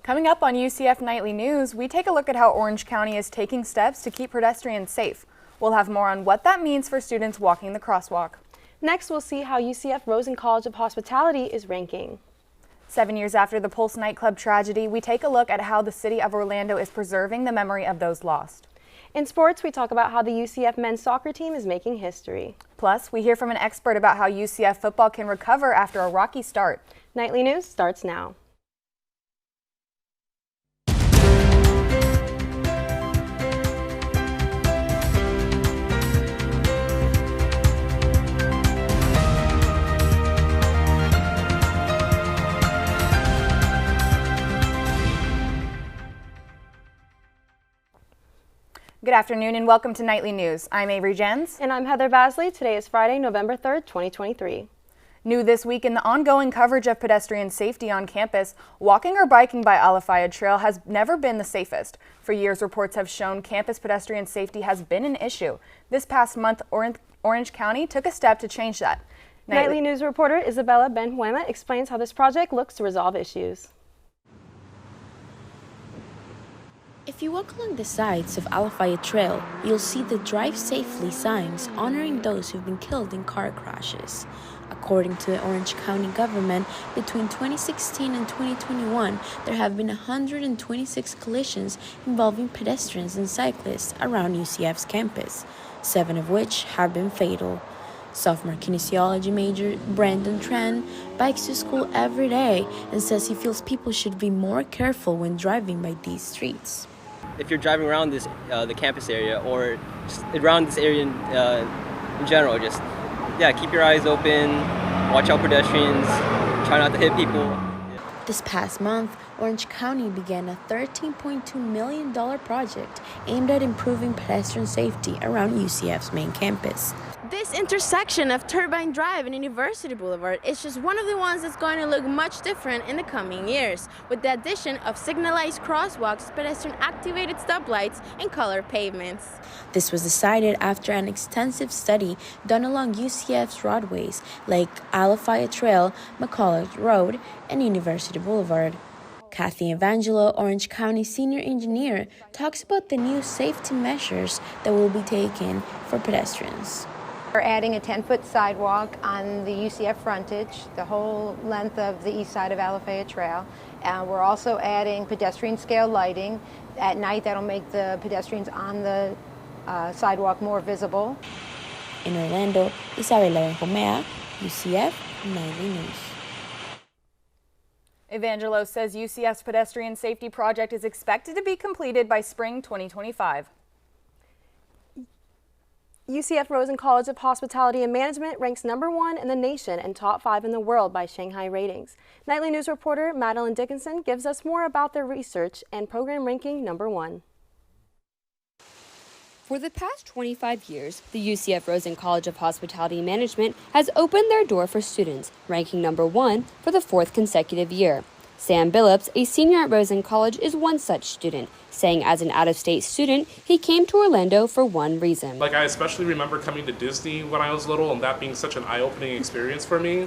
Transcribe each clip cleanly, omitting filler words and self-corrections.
Coming up on UCF Nightly News, we take a look at how Orange County is taking steps to keep pedestrians safe. We'll have more on what that means for students walking the crosswalk. Next, we'll see how UCF Rosen College of Hospitality is ranking. 7 years after the Pulse nightclub tragedy, we take a look at how the city of Orlando is preserving the memory of those lost. In sports, we talk about how the UCF men's soccer team is making history. Plus, we hear from an expert about how UCF football can recover after a rocky start. Nightly News starts now. Good afternoon and welcome to Nightly News. I'm Avery Jens. And I'm Heather Basley. Today is Friday, November 3rd, 2023. New this week in the ongoing coverage of pedestrian safety on campus, walking or biking by Alafaya Trail has never been the safest. For years, reports have shown campus pedestrian safety has been an issue. This past month, Orange County took a step to change that. Nightly News reporter Isabella Benhuema explains how this project looks to resolve issues. If you walk along the sides of Alafaya Trail, you'll see the Drive Safely signs honoring those who've been killed in car crashes. According to the Orange County government, between 2016 and 2021, there have been 126 collisions involving pedestrians and cyclists around UCF's campus, 7 of which have been fatal. Sophomore kinesiology major Brandon Tran bikes to school every day and says he feels people should be more careful when driving by these streets. If you're driving around the campus area or just around this area in general, just keep your eyes open, watch out pedestrians, try not to hit people. This past month, Orange County began a $13.2 million project aimed at improving pedestrian safety around UCF's main campus. This intersection of Turbine Drive and University Boulevard is just one of the ones that's going to look much different in the coming years, with the addition of signalized crosswalks, pedestrian-activated stoplights, and colored pavements. This was decided after an extensive study done along UCF's roadways like Alafaya Trail, McCulloch Road, and University Boulevard. Kathy Evangelo, Orange County senior engineer, talks about the new safety measures that will be taken for pedestrians. We're adding a 10-foot sidewalk on the UCF frontage, the whole length of the east side of Alafaya Trail. And we're also adding pedestrian scale lighting. At night, that'll make the pedestrians on the sidewalk more visible. In Orlando, Isabella Benjumea, UCF Nightly News. Evangelo says UCF's pedestrian safety project is expected to be completed by spring 2025. UCF Rosen College of Hospitality and Management ranks #1 in the nation and top 5 in the world by Shanghai ratings. Nightly News reporter Madeline Dickinson gives us more about their research and program ranking #1. For the past 25 years, the UCF Rosen College of Hospitality and Management has opened their door for students, ranking #1 for the 4th consecutive year. Sam Billups, a senior at Rosen College, is one such student, saying as an out-of-state student, he came to Orlando for one reason. I especially remember coming to Disney when I was little and that being such an eye-opening experience for me.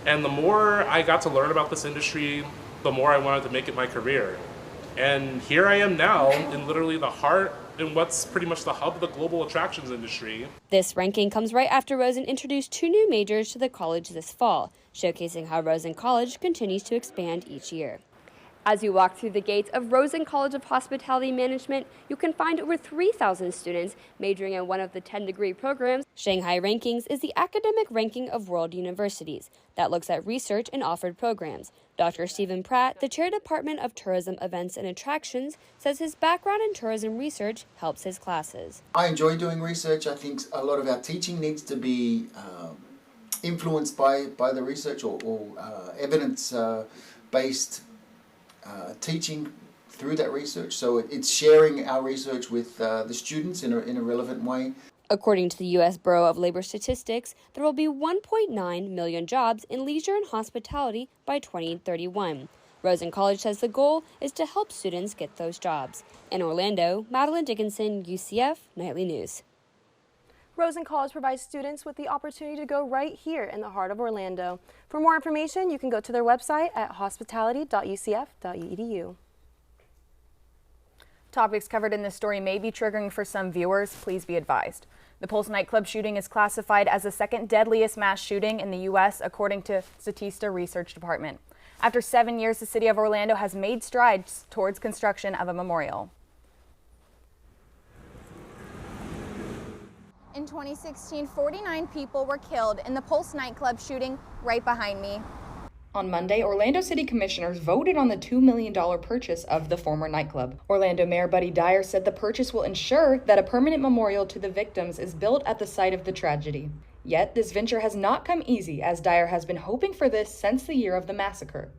And the more I got to learn about this industry, the more I wanted to make it my career. And here I am now in literally the heart in what's pretty much the hub of the global attractions industry. This ranking comes right after Rosen introduced 2 new majors to the college this fall, showcasing how Rosen College continues to expand each year. As you walk through the gates of Rosen College of Hospitality Management, you can find over 3,000 students majoring in one of the 10-degree programs. Shanghai Rankings is the academic ranking of world universities that looks at research and offered programs. Dr. Stephen Pratt, the chair Department of Tourism Events and Attractions, says his background in tourism research helps his classes. I enjoy doing research. I think a lot of our teaching needs to be influenced by the research or evidence-based teaching through that research. So it's sharing our research with the students in a relevant way. According to the U.S. Bureau of Labor Statistics, there will be 1.9 million jobs in leisure and hospitality by 2031. Rosen College says the goal is to help students get those jobs. In Orlando, Madeline Dickinson, UCF Nightly News. Rosen College provides students with the opportunity to go right here in the heart of Orlando. For more information, you can go to their website at hospitality.ucf.edu. Topics covered in this story may be triggering for some viewers. Please be advised. The Pulse nightclub shooting is classified as the second deadliest mass shooting in the U.S., according to Statista Research Department. After 7 years, the city of Orlando has made strides towards construction of a memorial. In 2016, 49 people were killed in the Pulse nightclub shooting right behind me. On Monday, Orlando City Commissioners voted on the $2 million purchase of the former nightclub. Orlando Mayor Buddy Dyer said the purchase will ensure that a permanent memorial to the victims is built at the site of the tragedy. Yet, this venture has not come easy, as Dyer has been hoping for this since the year of the massacre.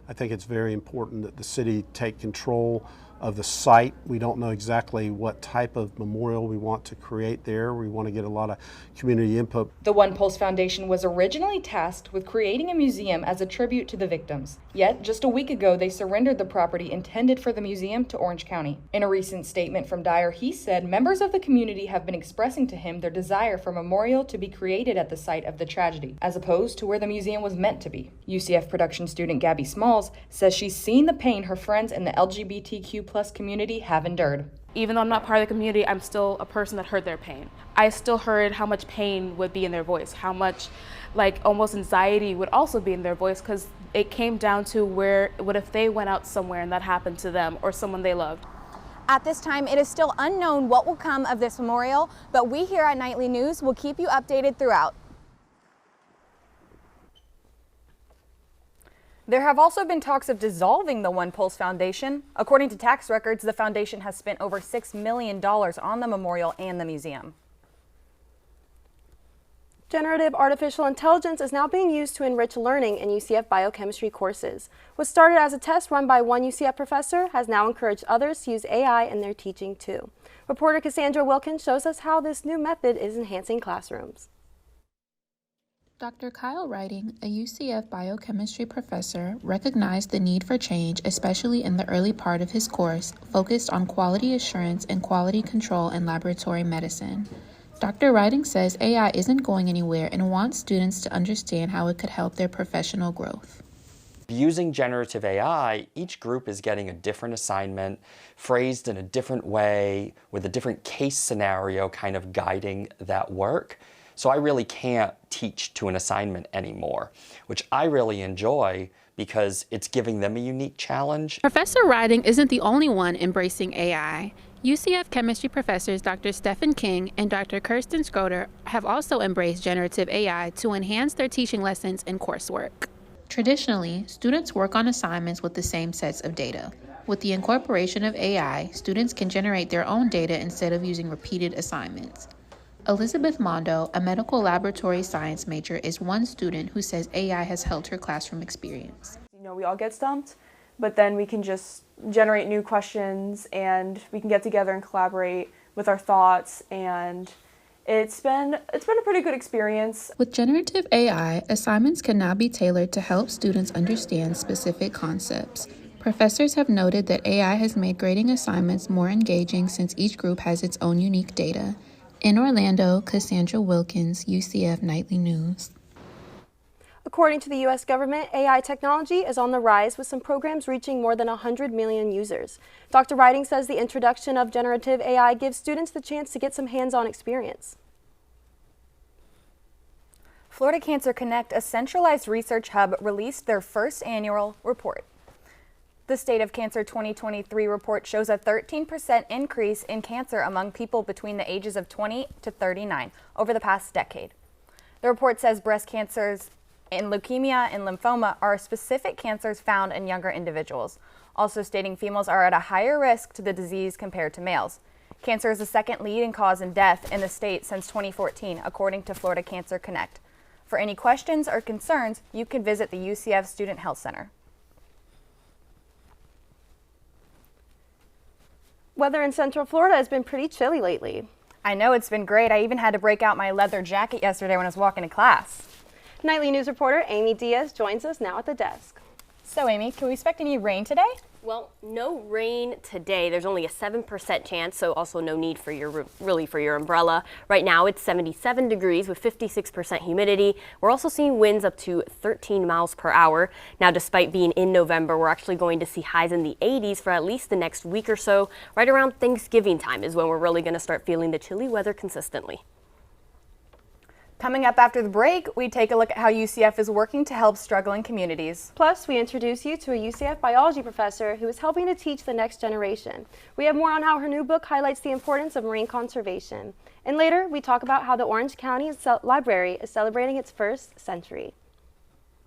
I think it's very important that the city take control of the site. We don't know exactly what type of memorial we want to create there. We want to get a lot of community input. The One Pulse Foundation was originally tasked with creating a museum as a tribute to the victims. Yet, just a week ago, they surrendered the property intended for the museum to Orange County. In a recent statement from Dyer, he said members of the community have been expressing to him their desire for a memorial to be created at the site of the tragedy, as opposed to where the museum was meant to be. UCF production student Gabby Smalls says she's seen the pain her friends in the LGBTQ+ community have endured. Even though I'm not part of the community, I'm still a person that heard their pain. I still heard how much pain would be in their voice, how much almost anxiety would also be in their voice, because it came down to what if they went out somewhere and that happened to them or someone they loved. At this time, it is still unknown what will come of this memorial, but we here at Nightly News will keep you updated throughout. There have also been talks of dissolving the One Pulse Foundation. According to tax records, the foundation has spent over $6 million on the memorial and the museum. Generative artificial intelligence is now being used to enrich learning in UCF biochemistry courses. What started as a test run by one UCF professor has now encouraged others to use AI in their teaching too. Reporter Cassandra Wilkins shows us how this new method is enhancing classrooms. Dr. Kyle Writing, a UCF biochemistry professor, recognized the need for change, especially in the early part of his course, focused on quality assurance and quality control in laboratory medicine. Dr. Writing says AI isn't going anywhere and wants students to understand how it could help their professional growth. Using generative AI, each group is getting a different assignment, phrased in a different way, with a different case scenario kind of guiding that work. So I really can't teach to an assignment anymore, which I really enjoy because it's giving them a unique challenge. Professor Writing isn't the only one embracing AI. UCF chemistry professors Dr. Stephen King and Dr. Kirsten Schroeder have also embraced generative AI to enhance their teaching lessons and coursework. Traditionally, students work on assignments with the same sets of data. With the incorporation of AI, students can generate their own data instead of using repeated assignments. Elizabeth Mondo, a medical laboratory science major, is one student who says AI has helped her classroom experience. We all get stumped, but then we can just generate new questions and we can get together and collaborate with our thoughts, and it's been a pretty good experience. With generative AI, assignments can now be tailored to help students understand specific concepts. Professors have noted that AI has made grading assignments more engaging since each group has its own unique data. In Orlando, Cassandra Wilkins, UCF Nightly News. According to the U.S. government, AI technology is on the rise with some programs reaching more than 100 million users. Dr. Writing says the introduction of generative AI gives students the chance to get some hands-on experience. Florida Cancer Connect, a centralized research hub, released their first annual report. The State of Cancer 2023 report shows a 13% increase in cancer among people between the ages of 20 to 39 over the past decade. The report says breast cancers and leukemia and lymphoma are specific cancers found in younger individuals, also stating females are at a higher risk to the disease compared to males. Cancer is the second leading cause in death in the state since 2014, according to Florida Cancer Connect. For any questions or concerns, you can visit the UCF Student Health Center. Weather in Central Florida has been pretty chilly lately. I know, it's been great. I even had to break out my leather jacket yesterday when I was walking to class. Nightly News reporter Amy Diaz joins us now at the desk. So Amy, can we expect any rain today? Well, no rain today. There's only a 7% chance, so also no need for your umbrella. Right now it's 77 degrees with 56% humidity. We're also seeing winds up to 13 miles per hour. Now, despite being in November, we're actually going to see highs in the 80s for at least the next week or so. Right around Thanksgiving time is when we're really going to start feeling the chilly weather consistently. Coming up after the break, we take a look at how UCF is working to help struggling communities. Plus, we introduce you to a UCF biology professor who is helping to teach the next generation. We have more on how her new book highlights the importance of marine conservation. And later, we talk about how the Orange County Library is celebrating its first century.